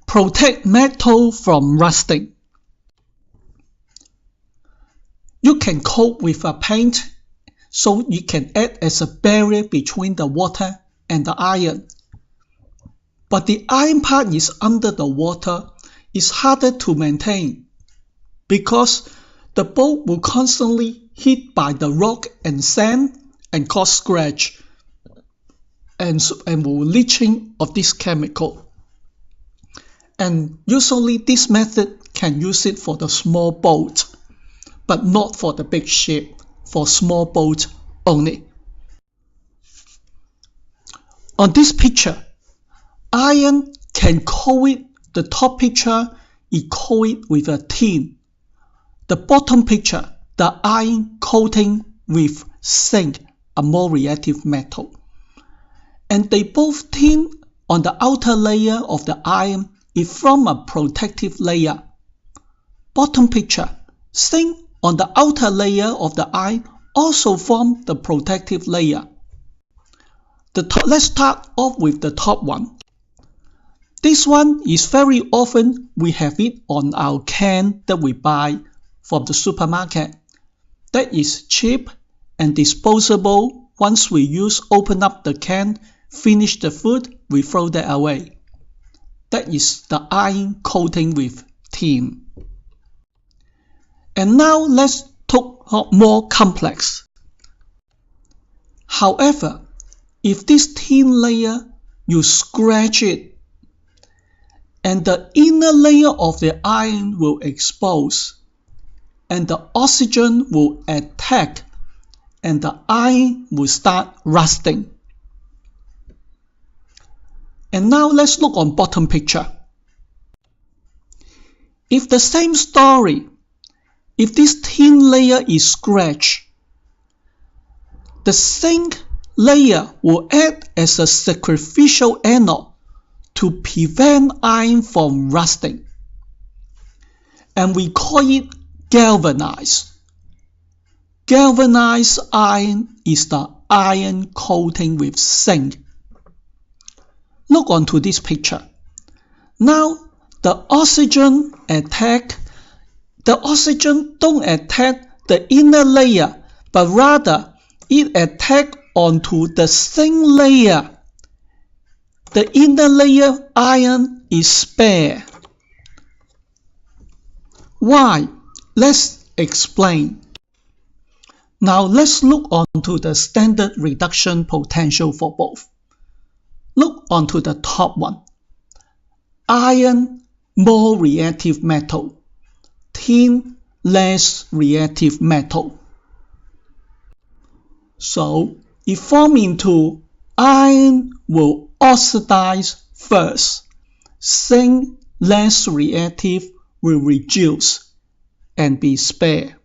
Protect metal from rusting. You can coat with a paint so it can act as a barrier between the water and the iron. But the iron part is under the water. It's harder to maintain because the boat will constantly hit by the rock and sand and cause scratch and will leaching of this chemical. And usually this method can use it for the small boat, but not for the big ship, for small boat only. On this picture, iron can coat it. The top picture, it coat it with a tin. The bottom picture, the iron coating with zinc, a more reactive metal. And they both tin on the outer layer of the iron. It forms a protective layer. Bottom picture, zinc on the outer layer of the iron also form the protective layer. Let's start off with the top one. This one is very often we have it on our can that we buy from the supermarket. That is cheap and disposable. Once we open up the can, finish the food, we throw that away. That is the iron coating with tin. And now let's talk more complex. However, if this tin layer, you scratch it, and the inner layer of the iron will expose, and the oxygen will attack, and the iron will start rusting. And now let's look on bottom picture. If the same story, if this tin layer is scratched, the zinc layer will act as a sacrificial anode to prevent iron from rusting. And we call it galvanized. Galvanized iron is the iron coating with zinc. Look onto this picture. Now the oxygen don't attack the inner layer, but rather it attacks onto the zinc layer. The inner layer iron is spare. Why? Let's explain. Now let's look onto the standard reduction potential for both. Look onto the top one. Iron, more reactive metal. Tin, less reactive metal. So it forms into iron will oxidize first. Zinc, less reactive, will reduce and be spare.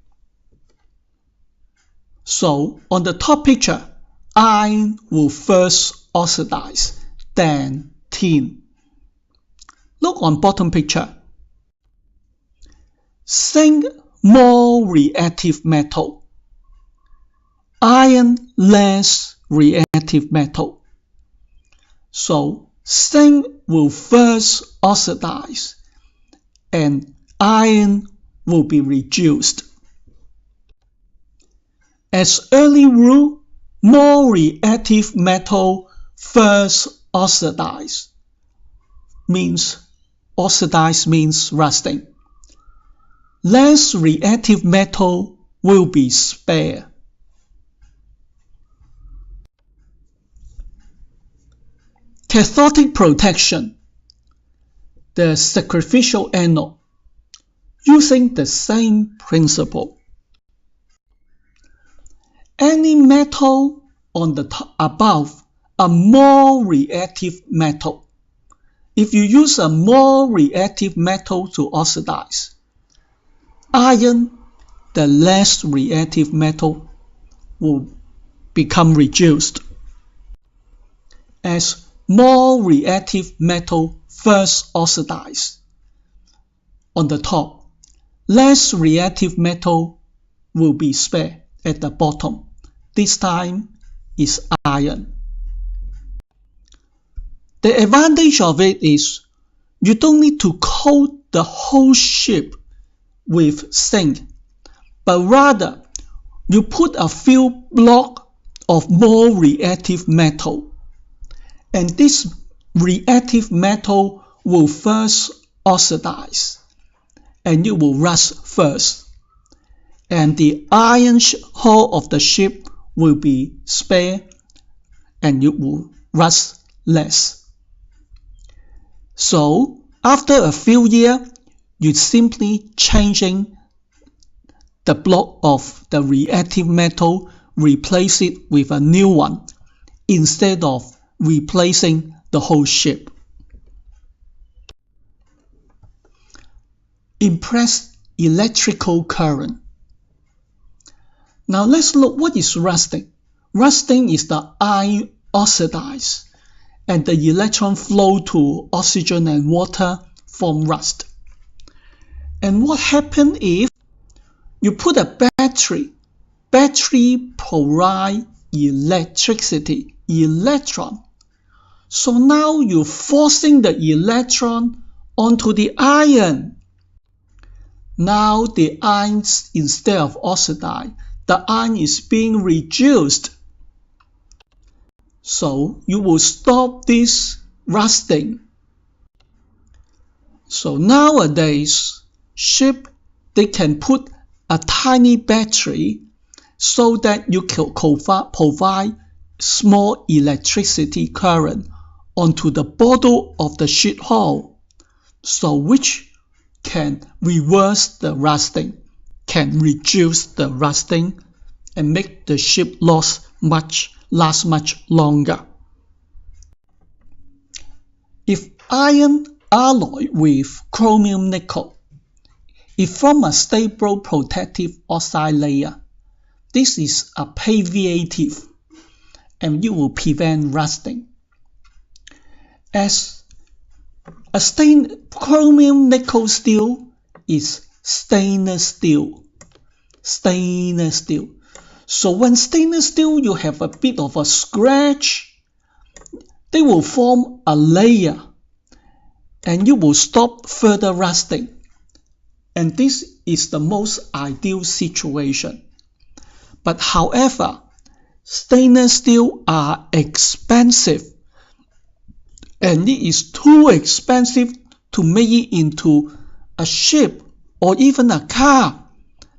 So on the top picture, iron will first oxidize, then tin. Look on bottom picture. Zinc, more reactive metal. Iron, less reactive metal. So zinc will first oxidize and iron will be reduced. As early rule, more reactive metal first oxidize. Oxidize means rusting. Less reactive metal will be spare. Cathodic protection. The sacrificial anode. Using the same principle. Any metal on the top above a more reactive metal. If you use a more reactive metal to oxidize, iron, the less reactive metal, will become reduced. As more reactive metal first oxidize, on the top, less reactive metal will be spared at the bottom. This time is iron. The advantage of it is you don't need to coat the whole ship with zinc, but rather you put a few blocks of more reactive metal, and this reactive metal will first oxidize, and it will rust first, and the iron hull of the ship will be spared, and it will rust less. So after a few years, you simply changing the block of the reactive metal, replace it with a new one instead of replacing the whole ship. Impressed electrical current. Now let's look what is rusting. Rusting is the iron oxidized and the electron flow to oxygen and water form rust. And what happens if you put a battery? Battery provide electricity, electron. So now you're forcing the electron onto the iron. Now the iron, instead of oxidized, the iron is being reduced. So you will stop this rusting. So nowadays, ship, they can put a tiny battery so that you can provide small electricity current onto the bottom of the ship hull, so which can reverse the rusting, can reduce the rusting, and make the ship last much longer. If iron alloy with chromium nickel, it forms a stable protective oxide layer. This is a palliative, and it will prevent rusting. As a chromium nickel steel is stainless steel. Stainless steel. So when stainless steel, you have a bit of a scratch, they will form a layer, and you will stop further rusting. And this is the most ideal situation. But however, stainless steel are expensive, and it is too expensive to make it into a ship or even a car.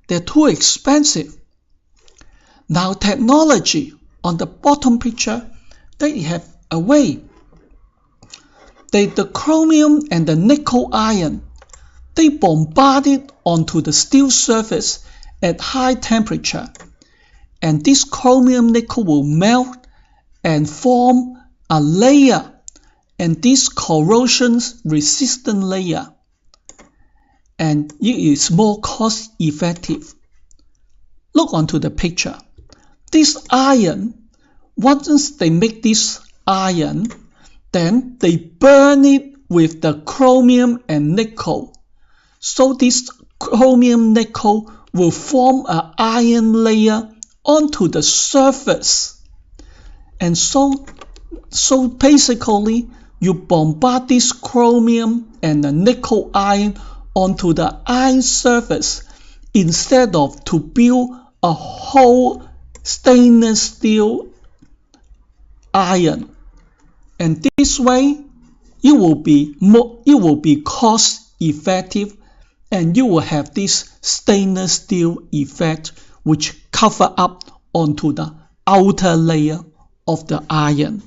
They're too expensive. Now technology, on the bottom picture, they have a way. The chromium and the nickel iron, they bombard it onto the steel surface at high temperature, and this chromium nickel will melt and form a layer, and this corrosion resistant layer, and it is more cost effective. Look onto the picture. This iron, once they make this iron, then they burn it with the chromium and nickel. So this chromium nickel will form an iron layer onto the surface. And so basically, you bombard this chromium and the nickel iron onto the iron surface instead of to build a whole stainless steel iron. And this way, it will be cost effective, and you will have this stainless steel effect which cover up onto the outer layer of the iron.